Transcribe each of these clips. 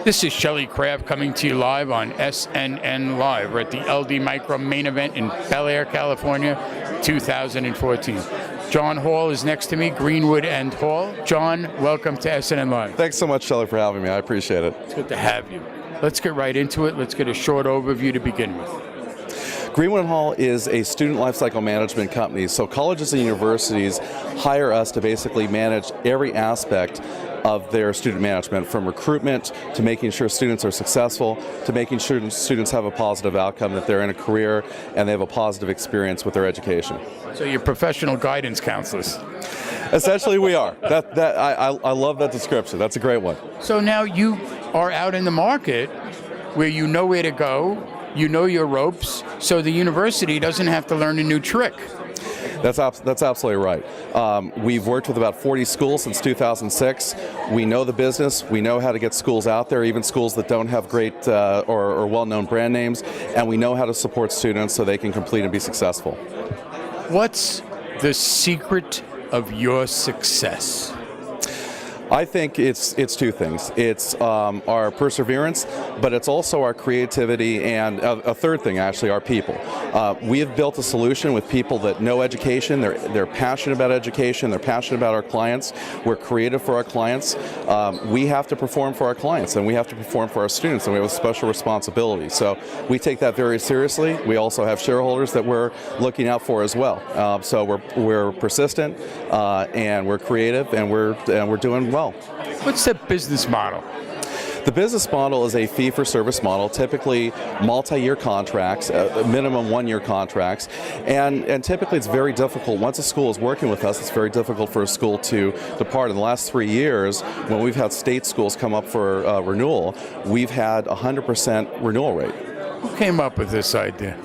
This is Shelley Craft coming to you live on SNNLive. We're at the LD Micro main event in Bel Air, California, 2014. John Hall is next to me, Greenwood and Hall. John, welcome to SNNLive. Thanks so much, Shelley, for having me. I appreciate it. It's good to have you. Let's get right into it. Let's get a short overview to begin with. Greenwood Hall is a student lifecycle management company, so colleges and universities hire us to basically manage every aspect of their student management, from recruitment to making sure students are successful, to making sure students have a positive outcome, that they're in a career and they have a positive experience with their education. So you're professional guidance counselors. Essentially, we are. I love that description. That's a great one. So now you are out in the market where you know where to go, you know your ropes, so the university doesn't have to learn a new trick. That's absolutely right. We've worked with about 40 schools since 2006. We know the business. We know how to get schools out there, even schools that don't have great or well-known brand names, and we know how to support students so they can complete and be successful. What's the secret of your success? I think it's two things. It's our perseverance, but it's also our creativity, and a third thing, actually, our people. We have built a solution with people that know education. They're passionate about education. They're passionate about our clients. We're creative for our clients. We have to perform for our clients, and we have to perform for our students, and we have a special responsibility. So we take that very seriously. We also have shareholders that we're looking out for as well. So we're persistent, and we're creative, and we're doing well. What's the business model? The business model is a fee-for-service model, typically multi-year contracts, minimum one-year contracts, and typically it's very difficult. Once a school is working with us, it's very difficult for a school to depart. In the last 3 years, when we've had state schools come up for renewal, we've had 100% renewal rate. Who came up with this idea?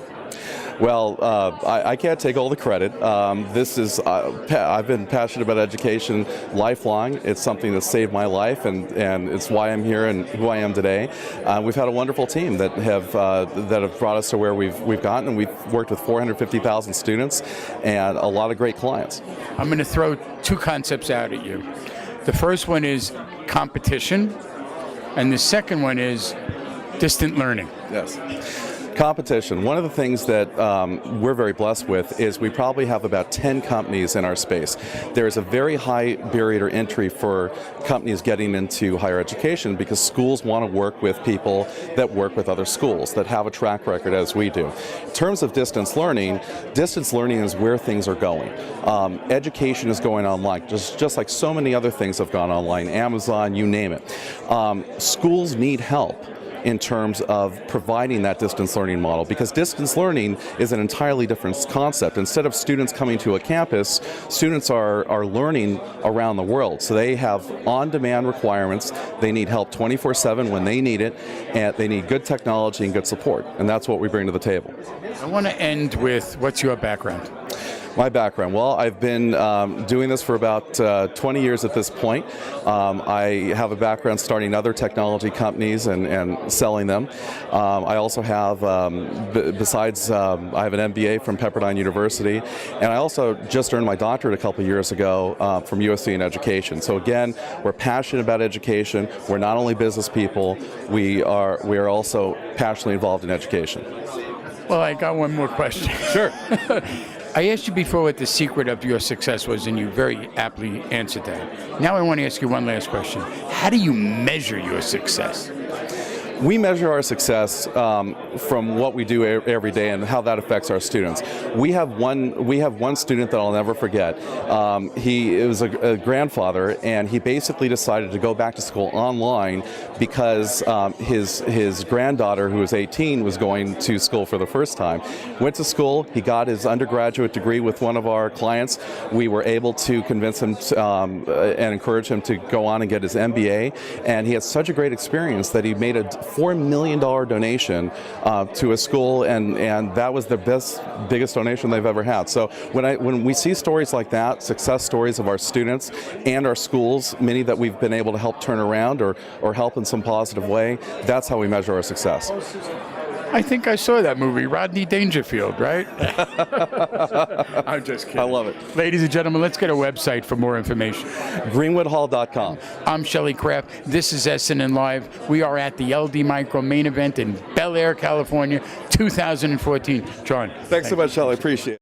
Well, I can't take all the credit. I've been passionate about education lifelong. It's something that saved my life, and it's why I'm here and who I am today. We've had a wonderful team that have brought us to where we've gotten, and we've worked with 450,000 students and a lot of great clients. I'm going to throw two concepts out at you. The first one is competition, and the second one is distant learning. Yes. Competition. One of the things that we're very blessed with is we probably have about 10 companies in our space. There is a very high barrier to entry for companies getting into higher education because schools want to work with people that work with other schools, that have a track record as we do. In terms of distance learning is where things are going. Education is going online, just like so many other things have gone online, Amazon, you name it. Schools need help in terms of providing that distance learning model, because distance learning is an entirely different concept. Instead of students coming to a campus, students are learning around the world. So they have on-demand requirements. They need help 24/7 when they need it, and they need good technology and good support, and that's what we bring to the table. I want to end with, what's your background? My background, well, I've been doing this for about 20 years at this point. I have a background starting other technology companies and selling them. I also have, I have an MBA from Pepperdine University, and I also just earned my doctorate a couple years ago from USC in education. So again, we're passionate about education. We're not only business people, we are also passionately involved in education. Well, I got one more question. Sure. I asked you before what the secret of your success was, and you very aptly answered that. Now I want to ask you one last question. How do you measure your success? We measure our success from what we do every day and how that affects our students. We have one student that I'll never forget. He was a grandfather, and he basically decided to go back to school online because his granddaughter, who was 18, was going to school for the first time. Went to school. He got his undergraduate degree with one of our clients. We were able to convince him and encourage him to go on and get his MBA, and he had such a great experience that he made a $4 million donation to a school, and that was the biggest donation they've ever had. So when we see stories like that, success stories of our students and our schools, many that we've been able to help turn around or help in some positive way, that's how we measure our success. I think I saw that movie, Rodney Dangerfield, right? I'm just kidding. I love it. Ladies and gentlemen, let's get a website for more information. GreenwoodHall.com. I'm Shelley Kraft. This is SNNLive. We are at the LD Micro main event in Bel Air, California, 2014. John. Thanks so much, Shelley. Appreciate it.